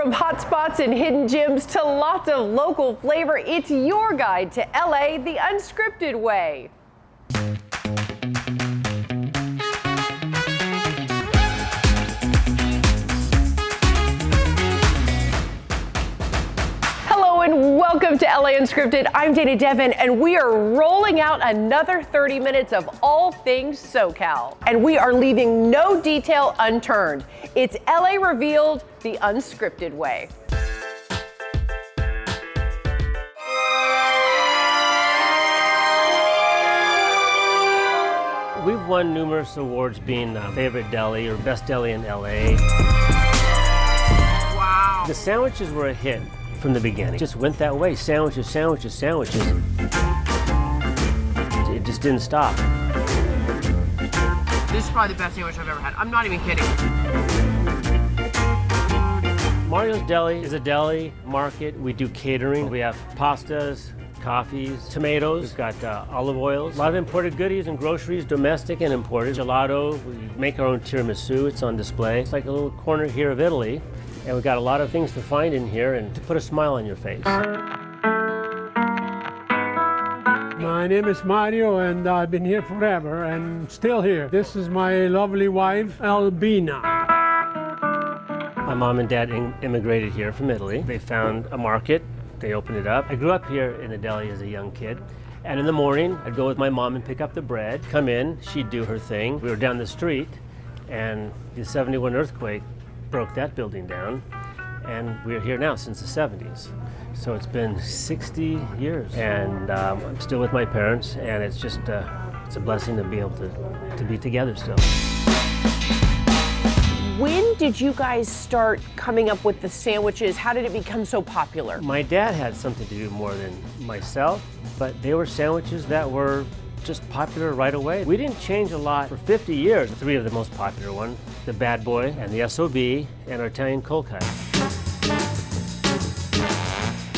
From hot spots and hidden gems to lots of local flavor, it's your guide to LA the unscripted way. Hello and welcome to LA Unscripted. I'm Dana Devin and we are rolling out another 30 minutes of all things SoCal. And we are leaving no detail unturned. It's LA revealed the unscripted way. We've won numerous awards being favorite deli or best deli in LA. Wow. The sandwiches were a hit from the beginning. Just went that way. Sandwiches, sandwiches, sandwiches. It just didn't stop. This is probably the best sandwich I've ever had. I'm not even kidding. Mario's Deli is a deli market. We do catering. We have pastas, coffees, tomatoes. We've got olive oils. A lot of imported goodies and groceries, domestic and imported. Gelato. We make our own tiramisu. It's on display. It's like a little corner here of Italy. And we've got a lot of things to find in here and to put a smile on your face. My name is Mario and I've been here forever and still here. This is my lovely wife, Albina. My mom and dad immigrated here from Italy. They found a market, they opened it up. I grew up here in the deli as a young kid. And in the morning, I'd go with my mom and pick up the bread, come in, she'd do her thing. We were down the street and the 71 earthquake broke that building down. And we're here now since the 70s. So it's been 60 years. And I'm still with my parents and it's just, it's a blessing to be able to be together still. When did you guys start coming up with the sandwiches? How did it become so popular? My dad had something to do more than myself, but they were sandwiches that were just popular right away. We didn't change a lot for 50 years. Three of the most popular ones, the Bad Boy and the SOB and our Italian cold cut.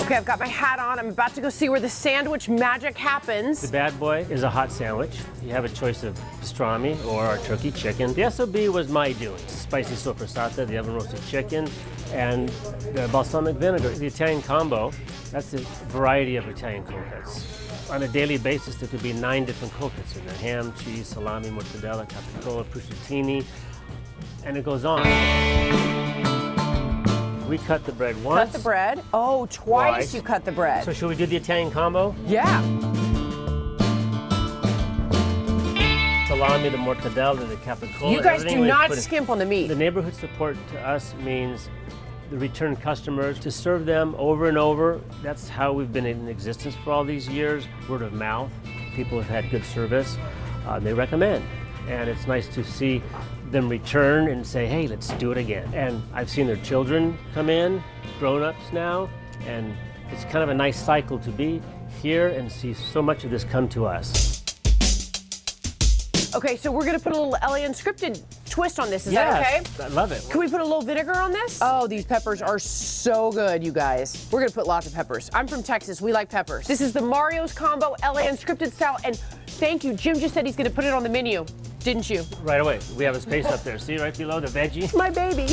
Okay, I've got my hat on. I'm about to go see where the sandwich magic happens. The Bad Boy is a hot sandwich. You have a choice of pastrami or our turkey chicken. The SOB was my doing. Spicy soppressata, the oven roasted chicken, and the balsamic vinegar. The Italian combo, that's a variety of Italian cold cuts. On a daily basis, there could be 9 different cold cuts in there. Ham, cheese, salami, mozzarella, capicola, prosciutto, and it goes on. We cut the bread once. Cut the bread? Oh, twice you cut the bread. So should we do the Italian combo? Yeah. Salami, the mortadella, the capicola. You guys do not skimp on the meat. The neighborhood support to us means the return customers, to serve them over and over. That's how we've been in existence for all these years. Word of mouth. People have had good service. They recommend. And it's nice to see them return and say, hey, let's do it again. And I've seen their children come in, grown-ups now, and it's kind of a nice cycle to be here and see so much of this come to us. Okay, so we're gonna put a little LA Unscripted twist on this, is that okay? I love it. Can we put a little vinegar on this? Oh, these peppers are so good, you guys. We're gonna put lots of peppers. I'm from Texas, we like peppers. This is the Mario's Combo LA Unscripted style, and thank you, Jim just said he's gonna put it on the menu, didn't you? Right away, we have a space up there. See right below the veggie? My baby.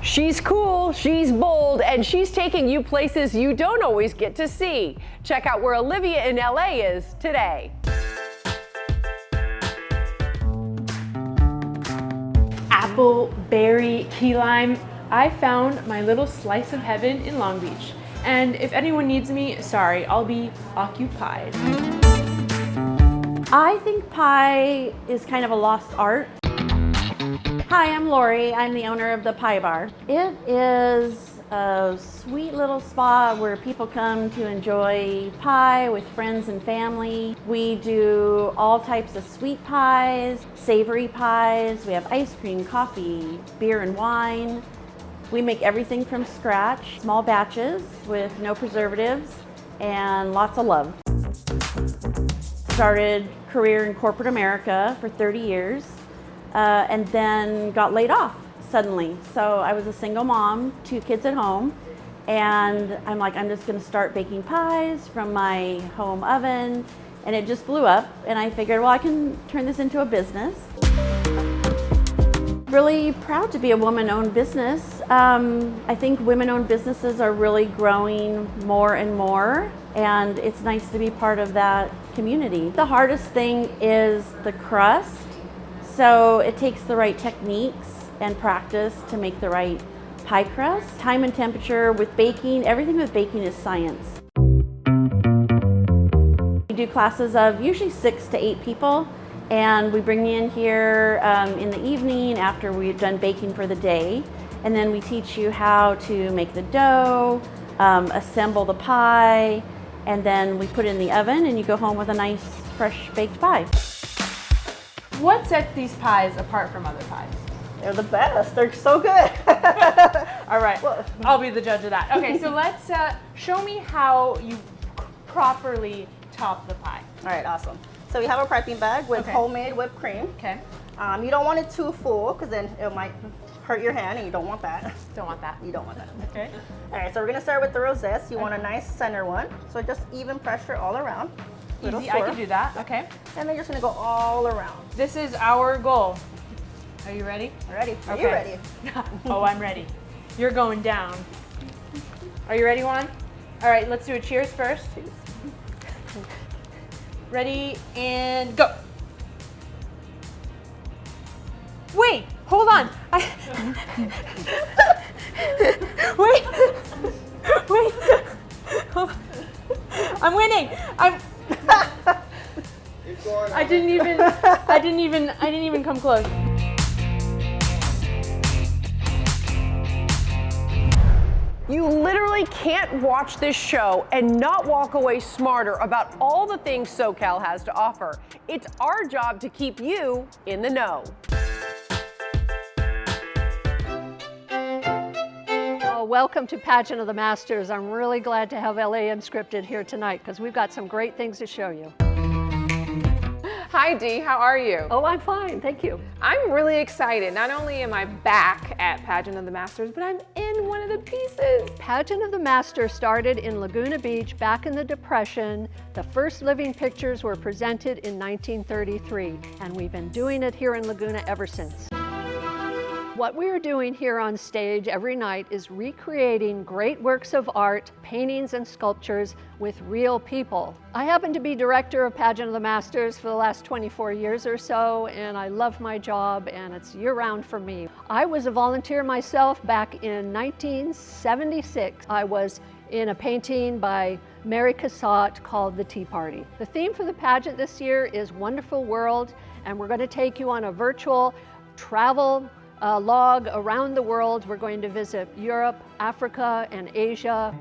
She's cool, she's bold, and she's taking you places you don't always get to see. Check out where Olivia in LA is today. Apple, berry, key lime. I found my little slice of heaven in Long Beach. And if anyone needs me, sorry, I'll be occupied. I think pie is kind of a lost art. Hi, I'm Lori. I'm the owner of the Pie Bar. It is a sweet little spot where people come to enjoy pie with friends and family. We do all types of sweet pies, savory pies. We have ice cream, coffee, beer and wine. We make everything from scratch, small batches with no preservatives and lots of love. Started career in corporate America for 30 years. And then got laid off suddenly. So I was a single mom, 2 kids at home, and I'm like, I'm just gonna start baking pies from my home oven, and it just blew up, and I figured, well, I can turn this into a business. really proud to be a woman-owned business. I think women-owned businesses are really growing more and more, and it's nice to be part of that community. The hardest thing is the crust, so it takes the right techniques and practice to make the right pie crust. Time and temperature with baking, everything with baking is science. We do classes of usually 6 to 8 people, and we bring you in here in the evening after we've done baking for the day, and then we teach you how to make the dough, assemble the pie, and then we put it in the oven and you go home with a nice fresh baked pie. What sets these pies apart from other pies? They're the best. They're so good. All right, I'll be the judge of that. Okay, so let's show me how you properly top the pie. All right, awesome. So we have a prepping bag with homemade whipped cream. Okay. You don't want it too full because then it might hurt your hand, and you don't want that. Don't want that. You don't want that. Okay. All right, so we're gonna start with the rosettes. You want a nice center one. So just even pressure all around. Little Easy, I swirl. can do that. Okay. And then you're just gonna go all around. This is our goal. Are you ready? Ready? Are Okay. you ready? Oh, I'm ready. You're going down. Are you ready, Juan? All right, let's do a cheers first. Ready, and go. Wait, hold on. Wait. Hold on. I'm winning. I didn't even come close. You literally can't watch this show and not walk away smarter about all the things SoCal has to offer. It's our job to keep you in the know. Welcome to Pageant of the Masters. I'm really glad to have LA Unscripted here tonight because we've got some great things to show you. Hi Dee, how are you? Oh, I'm fine, thank you. I'm really excited. Not only am I back at Pageant of the Masters, but I'm in one of the pieces. Pageant of the Masters started in Laguna Beach back in the Depression. The first living pictures were presented in 1933, and we've been doing it here in Laguna ever since. What we're doing here on stage every night is recreating great works of art, paintings and sculptures with real people. I happen to be director of Pageant of the Masters for the last 24 years or so, and I love my job, and it's year-round for me. I was a volunteer myself back in 1976. I was in a painting by Mary Cassatt called The Tea Party. The theme for the pageant this year is Wonderful World, and we're going to take you on a virtual travel log around the world. We're going to visit Europe, Africa, and Asia.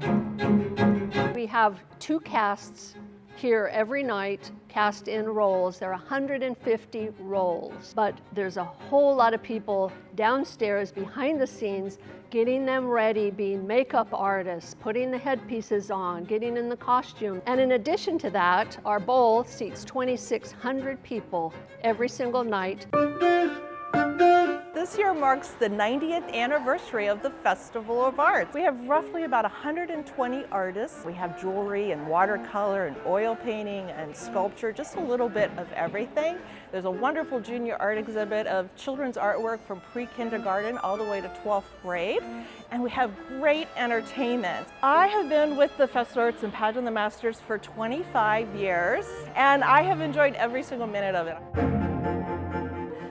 We have 2 casts here every night, cast in roles. There are 150 roles, but there's a whole lot of people downstairs behind the scenes getting them ready, being makeup artists, putting the headpieces on, getting in the costume. And in addition to that, our bowl seats 2,600 people every single night. This year marks the 90th anniversary of the Festival of Arts. We have roughly about 120 artists. We have jewelry and watercolor and oil painting and sculpture, just a little bit of everything. There's a wonderful junior art exhibit of children's artwork from pre-kindergarten all the way to 12th grade. And we have great entertainment. I have been with the Festival of Arts and Pageant of the Masters for 25 years, and I have enjoyed every single minute of it.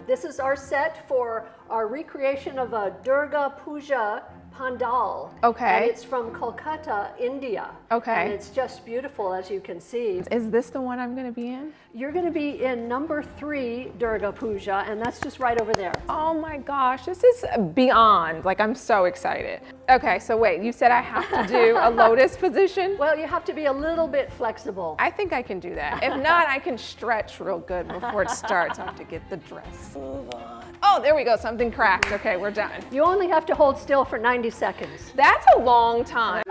This is our set for our recreation of a Durga Puja pandal. Okay. And it's from Kolkata, India. Okay. And it's just beautiful, as you can see. Is this the one I'm going to be in? You're going to be in number 3 Durga Puja, and that's just right over there. Oh my gosh, this is beyond. Like, I'm so excited. Okay, so wait, you said I have to do a lotus position? Well, you have to be a little bit flexible. I think I can do that. If not, I can stretch real good before it starts. I have to get the dress. Move on. Oh, there we go, something cracked. Okay, we're done. You only have to hold still for 90 seconds. That's a long time.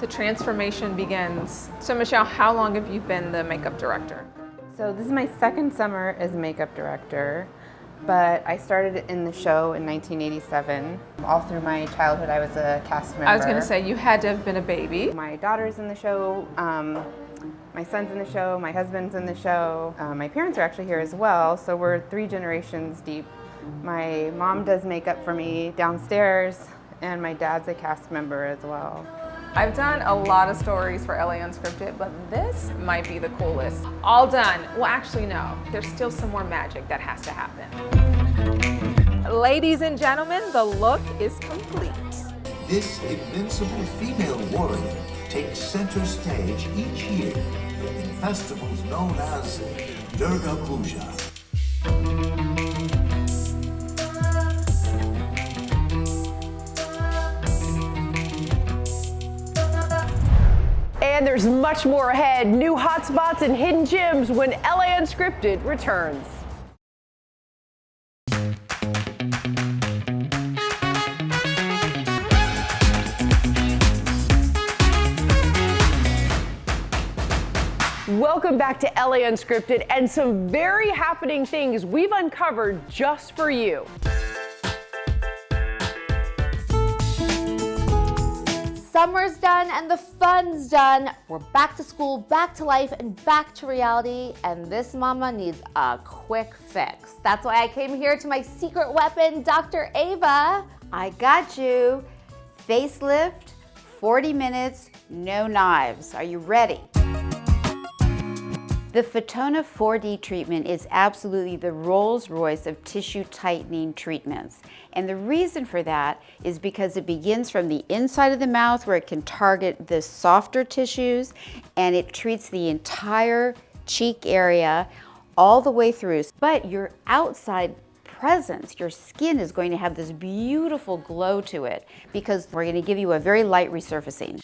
The transformation begins. So Michelle, how long have you been the makeup director? So this is my second summer as makeup director, but I started in the show in 1987. All through my childhood, I was a cast member. I was gonna say, you had to have been a baby. My daughter's in the show, my son's in the show, my husband's in the show. My parents are actually here as well, so we're 3 generations deep My mom does makeup for me downstairs, and my dad's a cast member as well. I've done a lot of stories for LA Unscripted, but this might be the coolest. All done. Well, actually, no. There's still some more magic that has to happen. Ladies and gentlemen, the look is complete. This invincible female warrior takes center stage each year in festivals known as Durga Puja. And there's much more ahead. New hotspots and hidden gems when LA Unscripted returns. Welcome back to LA Unscripted and some very happening things we've uncovered just for you. Summer's done and the fun's done. We're back to school, back to life, and back to reality. And this mama needs a quick fix. That's why I came here to my secret weapon, Dr. Ava. I got you. Facelift, 40 minutes, no knives. Are you ready? The Fotona 4D treatment is absolutely the Rolls-Royce of tissue tightening treatments. And the reason for that is because it begins from the inside of the mouth where it can target the softer tissues, and it treats the entire cheek area all the way through. But your outside presence, your skin is going to have this beautiful glow to it because we're going to give you a very light resurfacing.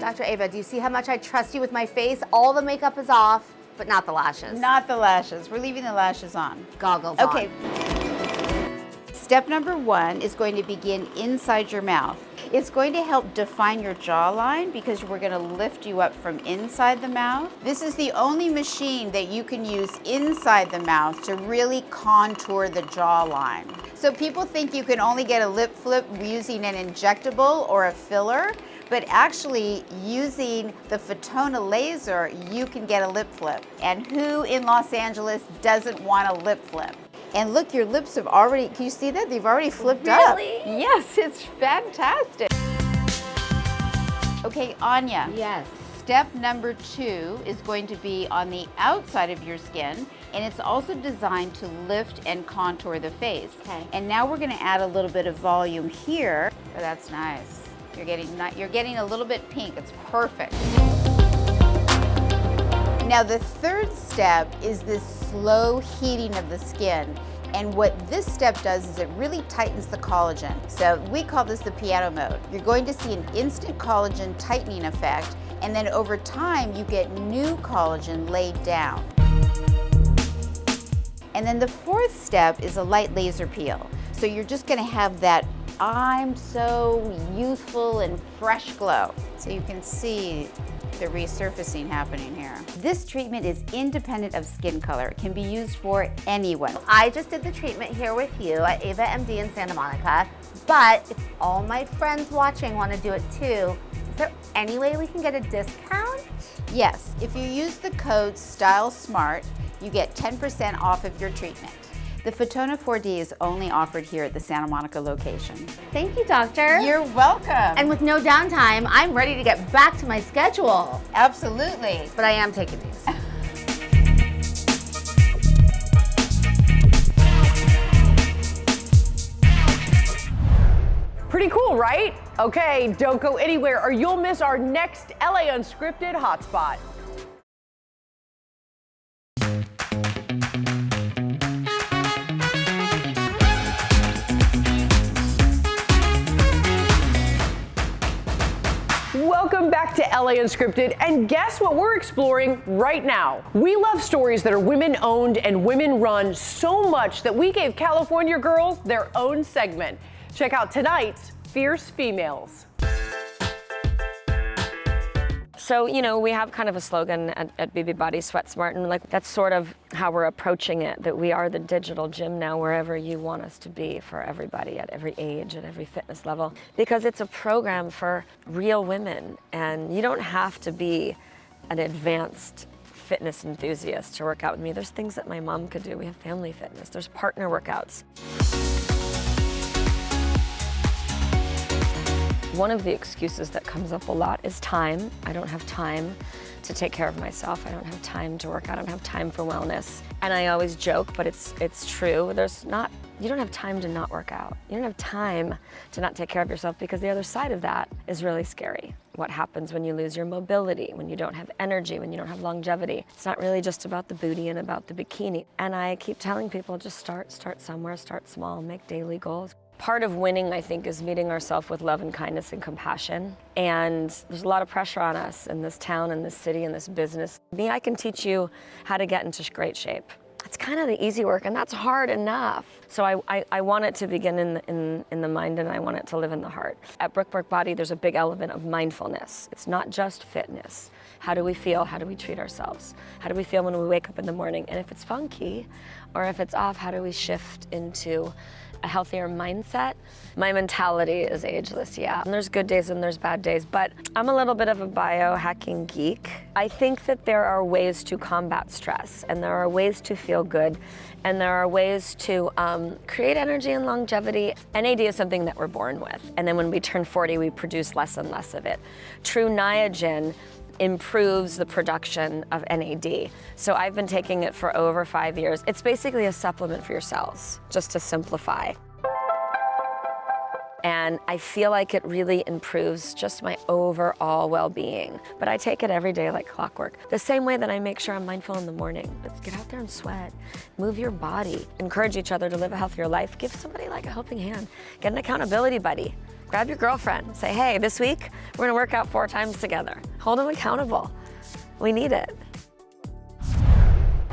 Dr. Ava, do you see how much I trust you with my face? All the makeup is off, but not the lashes. Not the lashes. We're leaving the lashes on. Goggles Okay. on. Step number 1 is going to begin inside your mouth. It's going to help define your jawline because we're going to lift you up from inside the mouth. This is the only machine that you can use inside the mouth to really contour the jawline. So people think you can only get a lip flip using an injectable or a filler, but actually using the Fotona laser, you can get a lip flip. And who in Los Angeles doesn't want a lip flip? And look, your lips have already, can you see that? They've already flipped up. Really? Yes, it's fantastic. Okay, Anya. Yes. Step number 2 is going to be on the outside of your skin, and it's also designed to lift and contour the face. Okay. And now we're gonna add a little bit of volume here. Oh, that's nice. You're getting a little bit pink. It's perfect. Now the third step is this slow heating of the skin. And what this step does is it really tightens the collagen. So we call this the piano mode. You're going to see an instant collagen tightening effect, and then over time you get new collagen laid down. And then the fourth step is a light laser peel. So you're just gonna have that I'm so youthful and fresh glow. So you can see the resurfacing happening here. This treatment is independent of skin color. It can be used for anyone. I just did the treatment here with you at Ava MD in Santa Monica, but if all my friends watching want to do it too, is there any way we can get a discount? Yes, if you use the code STYLESMART, you get 10% off of your treatment. The Fotona 4D is only offered here at the Santa Monica location. Thank you, doctor. You're welcome. And with no downtime, I'm ready to get back to my schedule. Absolutely. But I am taking these. Pretty cool, right? Okay, don't go anywhere or you'll miss our next LA Unscripted hotspot. Welcome back to LA Unscripted, and guess what we're exploring right now? We love stories that are women-owned and women-run so much that we gave California girls their own segment. Check out tonight's Fierce Females. So, you know, we have kind of a slogan at BB Body Sweat Smart, and like that's sort of how we're approaching it, that we are the digital gym now wherever you want us to be for everybody at every age, at every fitness level, because it's a program for real women, and you don't have to be an advanced fitness enthusiast to work out with me. There's things that my mom could do. We have family fitness. There's partner workouts. One of the excuses that comes up a lot is time. I don't have time to take care of myself. I don't have time to work out. I don't have time for wellness. And I always joke, but it's true. You don't have time to not work out. You don't have time to not take care of yourself, because the other side of that is really scary. What happens when you lose your mobility, when you don't have energy, when you don't have longevity? It's not really just about the booty and about the bikini. And I keep telling people, just start somewhere, start small, make daily goals. Part of winning, I think, is meeting ourselves with love and kindness and compassion. And there's a lot of pressure on us in this town, in this city, in this business. Me, I can teach you how to get into great shape. It's kind of the easy work, and that's hard enough. So I want it to begin in the mind, and I want it to live in the heart. At Brick Body, there's a big element of mindfulness. It's not just fitness. How do we feel? How do we treat ourselves? How do we feel when we wake up in the morning? And if it's funky, or if it's off, how do we shift into a healthier mindset? My mentality is ageless, yeah. And there's good days and there's bad days, but I'm a little bit of a biohacking geek. I think that there are ways to combat stress, and there are ways to feel good, and there are ways to create energy and longevity. NAD is something that we're born with, and then when we turn 40, we produce less and less of it. True Niagen improves the production of NAD. So I've been taking it for over 5 years. It's basically a supplement for your cells, just to simplify. And I feel like it really improves just my overall well-being. But I take it every day like clockwork. The same way that I make sure I'm mindful in the morning. Let's get out there and sweat, move your body, encourage each other to live a healthier life, give somebody like a helping hand, get an accountability buddy. Grab your girlfriend, say, hey, this week, we're gonna work out 4 times together. Hold them accountable. We need it.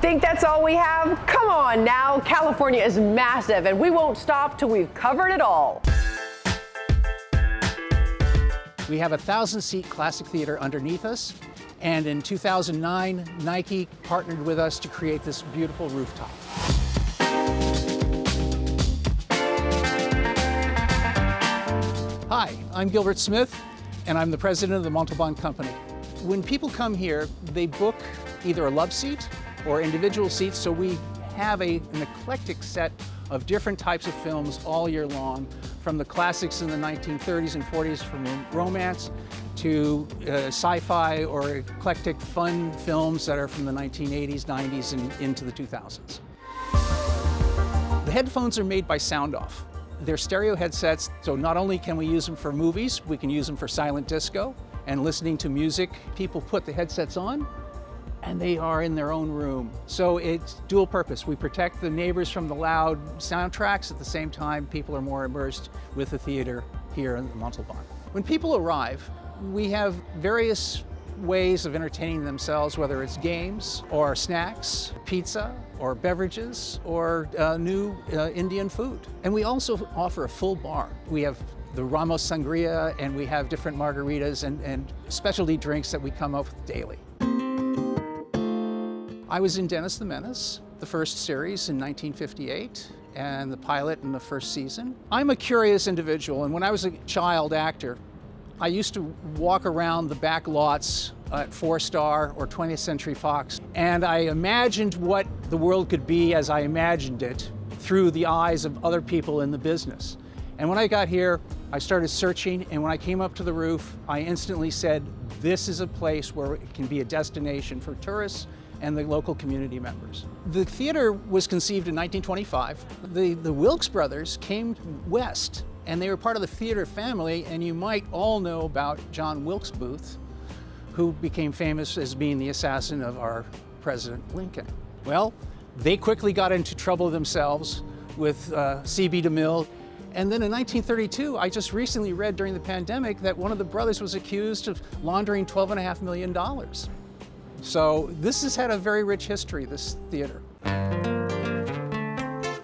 Think that's all we have? Come on now, California is massive, and we won't stop till we've covered it all. We have a 1,000-seat classic theater underneath us, and in 2009, Nike partnered with us to create this beautiful rooftop. Hi, I'm Gilbert Smith, and I'm the president of the Monte Company. When people come here, they book either a love seat or individual seats, so we have an eclectic set of different types of films all year long, from the classics in the 1930s and 40s, from romance to sci-fi or eclectic fun films that are from the 1980s, 90s, and into the 2000s. The headphones are made by Sound Off. They're stereo headsets, so not only can we use them for movies, we can use them for silent disco and listening to music. People put the headsets on, and they are in their own room. So it's dual purpose. We protect the neighbors from the loud soundtracks. At the same time, people are more immersed with the theater here in the Montalban. When people arrive, we have various ways of entertaining themselves, whether it's games or snacks, pizza or beverages, or new Indian food. And we also offer a full bar. We have the Ramos Sangria, and we have different margaritas and specialty drinks that we come up with daily. I was in Dennis the Menace, the first series in 1958, and the pilot in the first season. I'm a curious individual, and when I was a child actor, I used to walk around the back lots at 4-Star or 20th Century Fox, and I imagined what the world could be as I imagined it through the eyes of other people in the business. And when I got here, I started searching, and when I came up to the roof, I instantly said, this is a place where it can be a destination for tourists and the local community members. The theater was conceived in 1925. The Wilkes brothers came west, and they were part of the theater family, and you might all know about John Wilkes Booth, who became famous as being the assassin of our President Lincoln. Well, they quickly got into trouble themselves with C.B. DeMille. And then in 1932, I just recently read during the pandemic that one of the brothers was accused of laundering $12.5 million. So this has had a very rich history, this theater.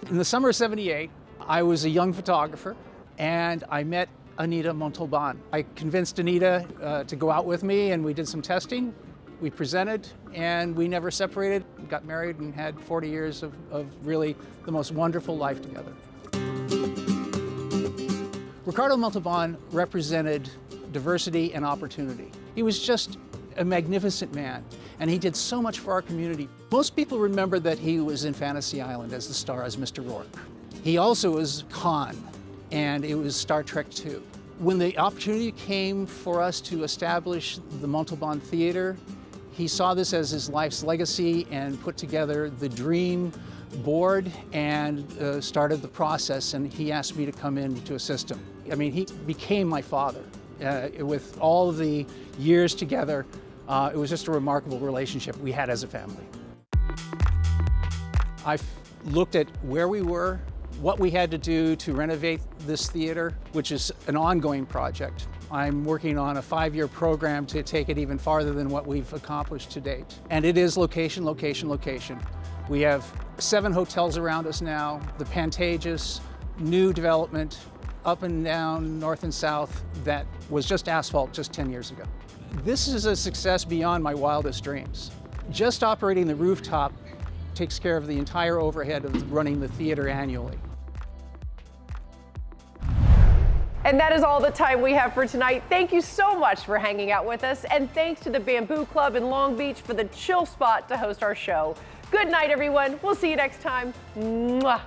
In the summer of '78, I was a young photographer, and I met Anita Montalban. I convinced Anita to go out with me, and we did some testing. We presented, and we never separated. We got married and had 40 years of really the most wonderful life together. Ricardo Montalban represented diversity and opportunity. He was just a magnificent man, and he did so much for our community. Most people remember that he was in Fantasy Island as the star as Mr. Rourke. He also was Khan, and it was Star Trek II. When the opportunity came for us to establish the Montalban Theater, he saw this as his life's legacy and put together the dream board and started the process, and he asked me to come in to assist him. I mean, he became my father. With all of the years together, it was just a remarkable relationship we had as a family. I've looked at where we were, what we had to do to renovate this theater, which is an ongoing project. I'm working on a 5-year program to take it even farther than what we've accomplished to date. And it is location, location, location. We have 7 hotels around us now, the Pantages, new development, up and down, north and south, that was just asphalt just 10 years ago. This is a success beyond my wildest dreams. Just operating the rooftop takes care of the entire overhead of running the theater annually. And that is all the time we have for tonight. Thank you so much for hanging out with us. And thanks to the Bamboo Club in Long Beach for the chill spot to host our show. Good night, everyone. We'll see you next time. Mwah.